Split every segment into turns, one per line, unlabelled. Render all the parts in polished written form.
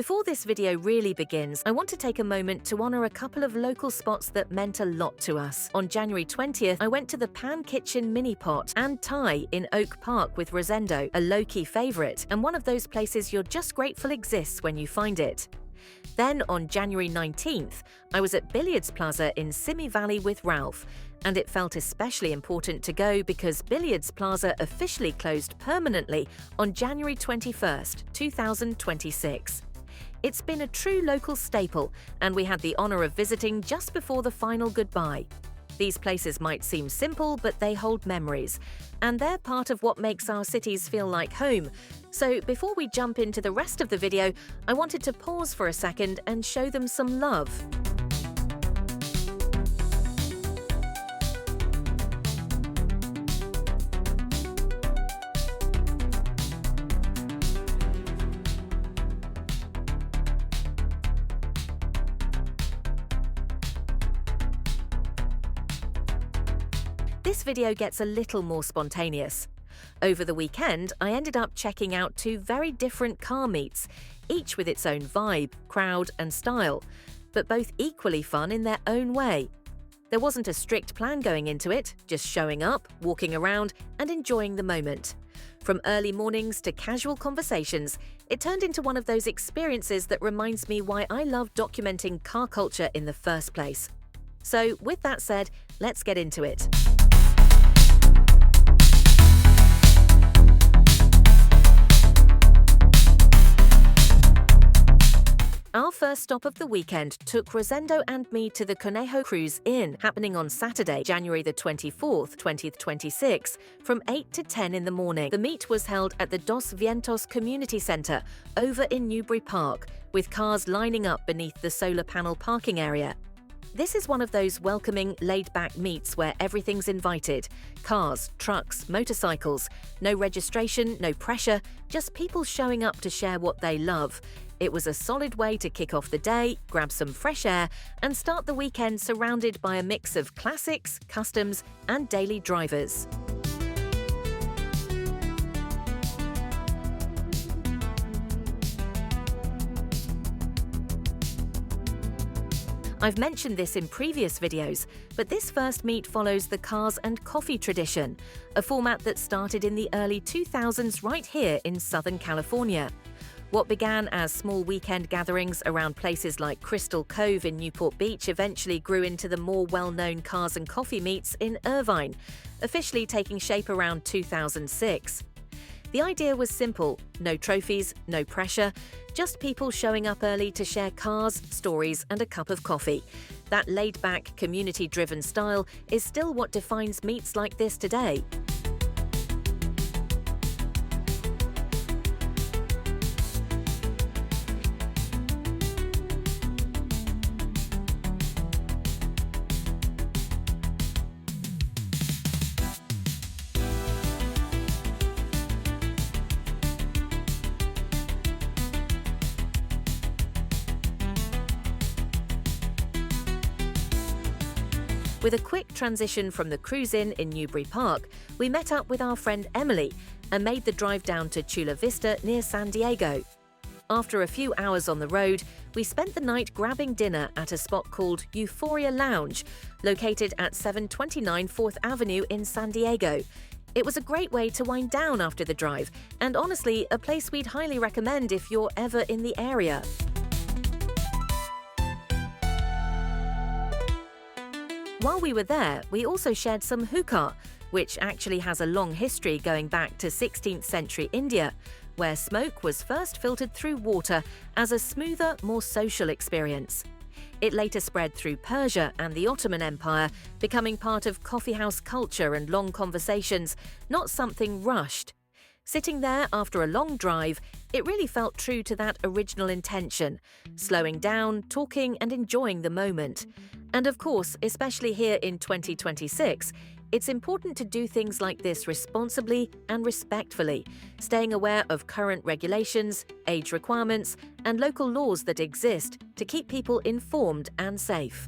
Before this video really begins, I want to take a moment to honor a couple of local spots that meant a lot to us. On January 20th, I went to the Pan Kitchen Mini Pot and Thai in Oak Park with Rosendo, a low-key favorite, and one of those places you're just grateful exists when you find it. Then on January 19th, I was at Billiards Plaza in Simi Valley with Ralph, and it felt especially important to go because Billiards Plaza officially closed permanently on January 21st, 2026. It's been a true local staple, and we had the honor of visiting just before the final goodbye. These places might seem simple, but they hold memories, and they're part of what makes our cities feel like home. So before we jump into the rest of the video, I wanted to pause for a second and show them some love. This video gets a little more spontaneous. Over the weekend, I ended up checking out two very different car meets, each with its own vibe, crowd, and style, but both equally fun in their own way. There wasn't a strict plan going into it, just showing up, walking around, and enjoying the moment. From early mornings to casual conversations, it turned into one of those experiences that reminds me why I love documenting car culture in the first place. So, with that said, let's get into it. Our first stop of the weekend took Rosendo and me to the Conejo Cruise Inn, happening on Saturday, January the 24th, 2026, from 8 to 10 in the morning. The meet was held at the Dos Vientos Community Center, over in Newbury Park, with cars lining up beneath the solar panel parking area. This is one of those welcoming, laid-back meets where everything's invited. Cars, trucks, motorcycles, no registration, no pressure, just people showing up to share what they love. It was a solid way to kick off the day, grab some fresh air, and start the weekend surrounded by a mix of classics, customs, and daily drivers. I've mentioned this in previous videos, but this first meet follows the Cars and Coffee tradition, a format that started in the early 2000s right here in Southern California. What began as small weekend gatherings around places like Crystal Cove in Newport Beach eventually grew into the more well-known Cars and Coffee meets in Irvine, officially taking shape around 2006. The idea was simple: no trophies, no pressure, just people showing up early to share cars, stories, and a cup of coffee. That laid-back, community-driven style is still what defines meets like this today. With a quick transition from the cruise in Newbury Park, we met up with our friend Emily and made the drive down to Chula Vista near San Diego. After a few hours on the road, we spent the night grabbing dinner at a spot called Euphoria Lounge, located at 729 4th Avenue in San Diego. It was a great way to wind down after the drive, and honestly, a place we'd highly recommend if you're ever in the area. While we were there, we also shared some hookah, which actually has a long history going back to 16th century India, where smoke was first filtered through water as a smoother, more social experience. It later spread through Persia and the Ottoman Empire, becoming part of coffeehouse culture and long conversations, not something rushed. Sitting there after a long drive, it really felt true to that original intention, slowing down, talking, and enjoying the moment. And of course, especially here in 2026, it's important to do things like this responsibly and respectfully, staying aware of current regulations, age requirements, and local laws that exist to keep people informed and safe.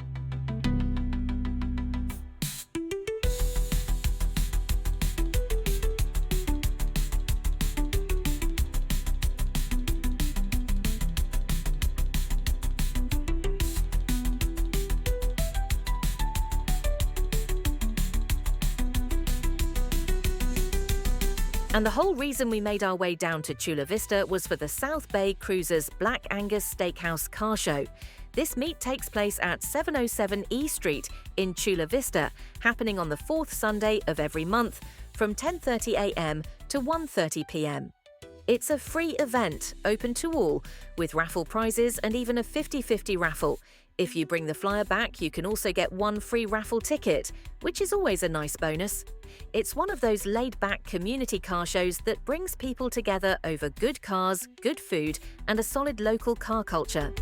And the whole reason we made our way down to Chula Vista was for the South Bay Cruisers Black Angus Steakhouse Car Show. This meet takes place at 707 E Street in Chula Vista, happening on the fourth Sunday of every month from 10:30 a.m. to 1:30 p.m. It's a free event, open to all, with raffle prizes and even a 50-50 raffle. If you bring the flyer back, you can also get one free raffle ticket, which is always a nice bonus. It's one of those laid-back community car shows that brings people together over good cars, good food, and a solid local car culture.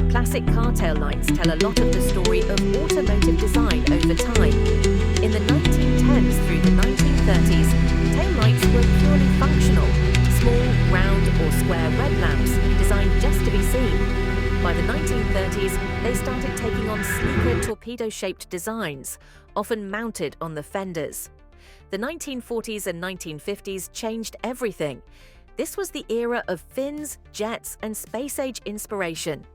Classic car tail lights tell a lot of the story of automotive design over time. In the 1910s through the 1930s, tail lights were purely functional, small, round or square red lamps designed just to be seen. By the 1930s, they started taking on sleeker torpedo-shaped designs, often mounted on the fenders. The 1940s and 1950s changed everything. This was the era of fins, jets, and space-age inspiration.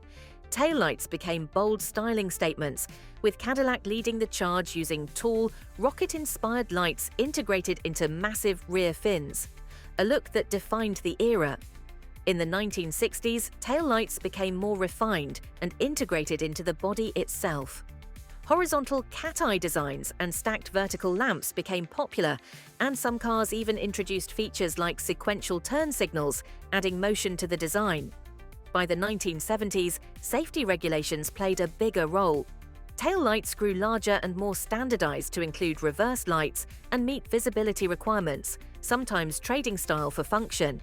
Taillights became bold styling statements, with Cadillac leading the charge using tall, rocket-inspired lights integrated into massive rear fins, a look that defined the era. In the 1960s, taillights became more refined and integrated into the body itself. Horizontal cat-eye designs and stacked vertical lamps became popular, and some cars even introduced features like sequential turn signals, adding motion to the design. By the 1970s, safety regulations played a bigger role. Tail lights grew larger and more standardized to include reverse lights and meet visibility requirements, sometimes trading style for function.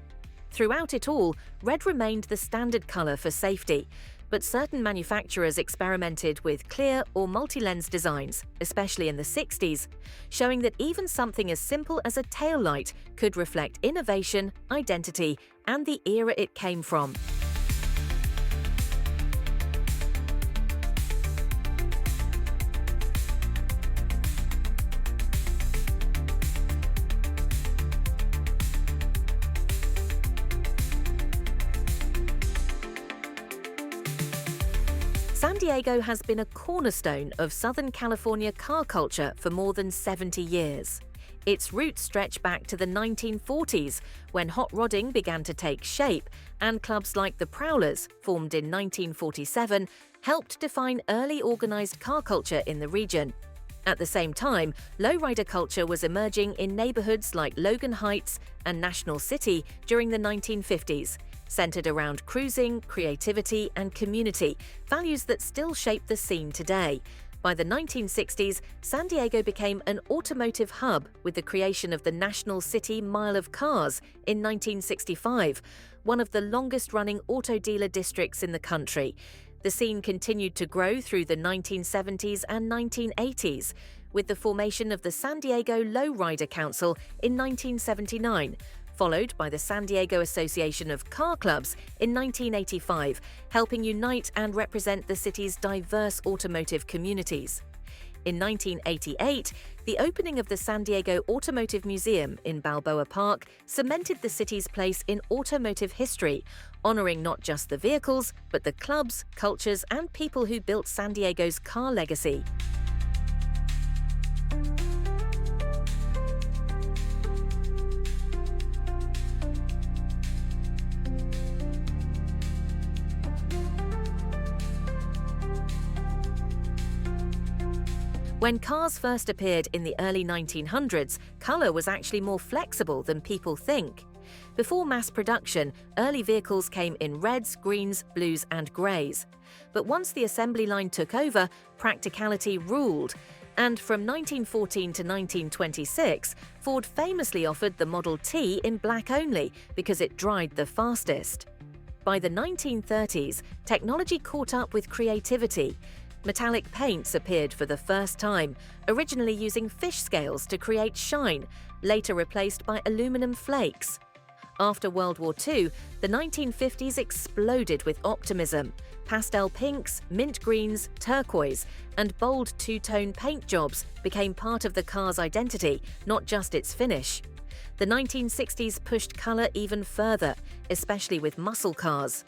Throughout it all, red remained the standard color for safety, but certain manufacturers experimented with clear or multi-lens designs, especially in the 60s, showing that even something as simple as a tail light could reflect innovation, identity, and the era it came from. San Diego has been a cornerstone of Southern California car culture for more than 70 years. Its roots stretch back to the 1940s, when hot rodding began to take shape, and clubs like the Prowlers, formed in 1947, helped define early organized car culture in the region. At the same time, lowrider culture was emerging in neighborhoods like Logan Heights and National City during the 1950s, centered around cruising, creativity, and community, values that still shape the scene today. By the 1960s, San Diego became an automotive hub with the creation of the National City Mile of Cars in 1965, one of the longest-running auto dealer districts in the country. The scene continued to grow through the 1970s and 1980s, with the formation of the San Diego Lowrider Council in 1979, followed by the San Diego Association of Car Clubs in 1985, helping unite and represent the city's diverse automotive communities. In 1988, the opening of the San Diego Automotive Museum in Balboa Park cemented the city's place in automotive history, honoring not just the vehicles, but the clubs, cultures, and people who built San Diego's car legacy. When cars first appeared in the early 1900s, color was actually more flexible than people think. Before mass production, early vehicles came in reds, greens, blues, and greys. But once the assembly line took over, practicality ruled. And from 1914 to 1926, Ford famously offered the Model T in black only because it dried the fastest. By the 1930s, technology caught up with creativity. Metallic paints appeared for the first time, originally using fish scales to create shine, later replaced by aluminum flakes. After World War II, the 1950s exploded with optimism. Pastel pinks, mint greens, turquoise, and bold two-tone paint jobs became part of the car's identity, not just its finish. The 1960s pushed color even further, especially with muscle cars.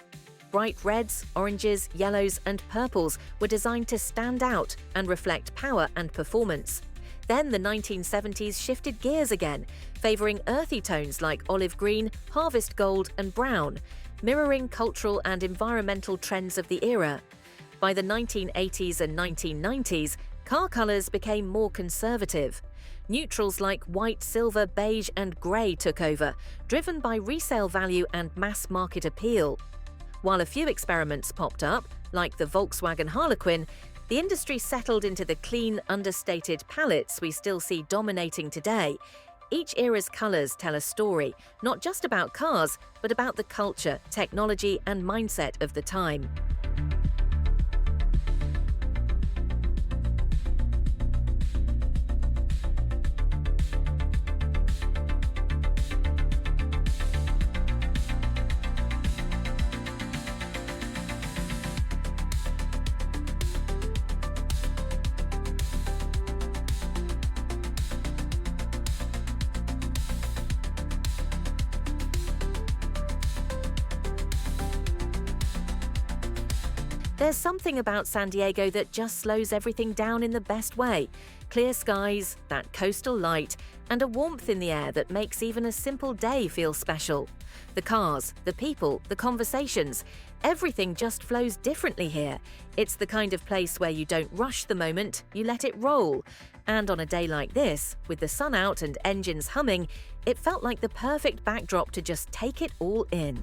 Bright reds, oranges, yellows, and purples were designed to stand out and reflect power and performance. Then the 1970s shifted gears again, favoring earthy tones like olive green, harvest gold, and brown, mirroring cultural and environmental trends of the era. By the 1980s and 1990s, car colors became more conservative. Neutrals like white, silver, beige, and grey took over, driven by resale value and mass market appeal. While a few experiments popped up, like the Volkswagen Harlequin, the industry settled into the clean, understated palettes we still see dominating today. Each era's colors tell a story, not just about cars, but about the culture, technology, and mindset of the time. There's something about San Diego that just slows everything down in the best way. Clear skies, that coastal light, and a warmth in the air that makes even a simple day feel special. The cars, the people, the conversations, everything just flows differently here. It's the kind of place where you don't rush the moment, you let it roll. And on a day like this, with the sun out and engines humming, it felt like the perfect backdrop to just take it all in.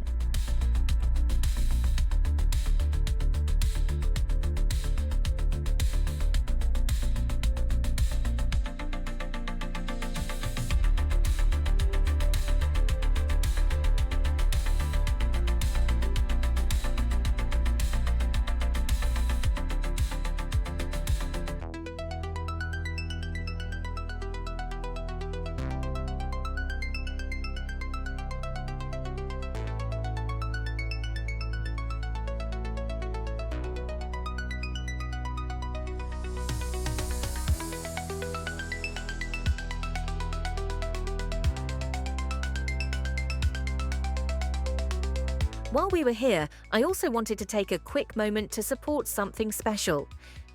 While we were here, I also wanted to take a quick moment to support something special.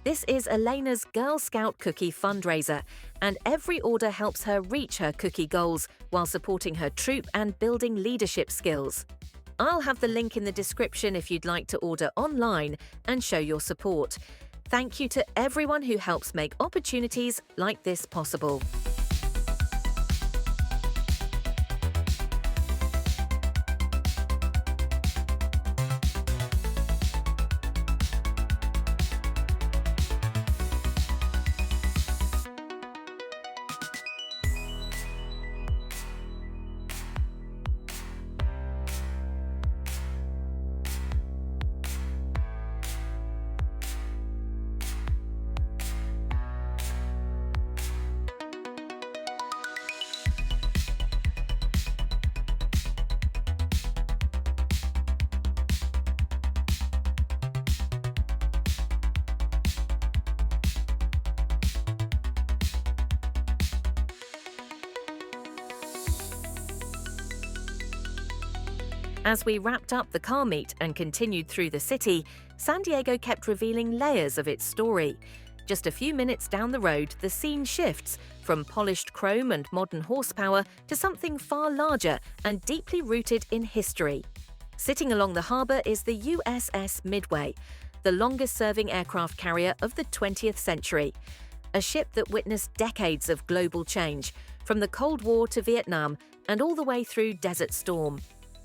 This is Elena's Girl Scout cookie fundraiser, and every order helps her reach her cookie goals while supporting her troop and building leadership skills. I'll have the link in the description if you'd like to order online and show your support. Thank you to everyone who helps make opportunities like this possible. As we wrapped up the car meet and continued through the city, San Diego kept revealing layers of its story. Just a few minutes down the road, the scene shifts from polished chrome and modern horsepower to something far larger and deeply rooted in history. Sitting along the harbor is the USS Midway, the longest-serving aircraft carrier of the 20th century. A ship that witnessed decades of global change, from the Cold War to Vietnam and all the way through Desert Storm.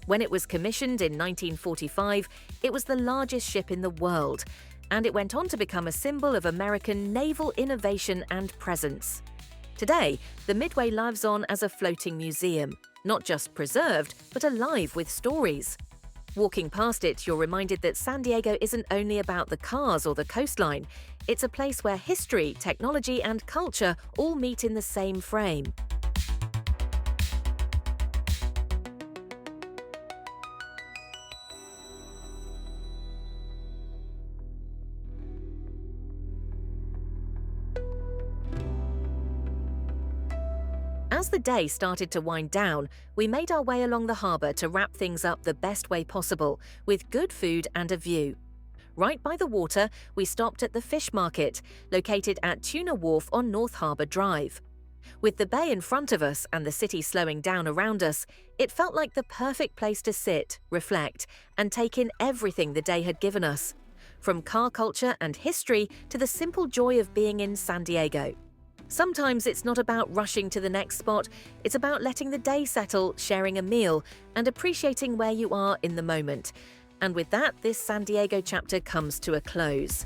When it was commissioned in 1945, it was the largest ship in the world, and it went on to become a symbol of American naval innovation and presence. Today, the Midway lives on as a floating museum, not just preserved, but alive with stories. Walking past it, you're reminded that San Diego isn't only about the cars or the coastline. It's a place where history, technology, and culture all meet in the same frame. As the day started to wind down, we made our way along the harbour to wrap things up the best way possible, with good food and a view. Right by the water, we stopped at the fish market, located at Tuna Wharf on North Harbour Drive. With the bay in front of us and the city slowing down around us, it felt like the perfect place to sit, reflect, and take in everything the day had given us, from car culture and history to the simple joy of being in San Diego. Sometimes it's not about rushing to the next spot, it's about letting the day settle, sharing a meal, and appreciating where you are in the moment. And with that, this San Diego chapter comes to a close.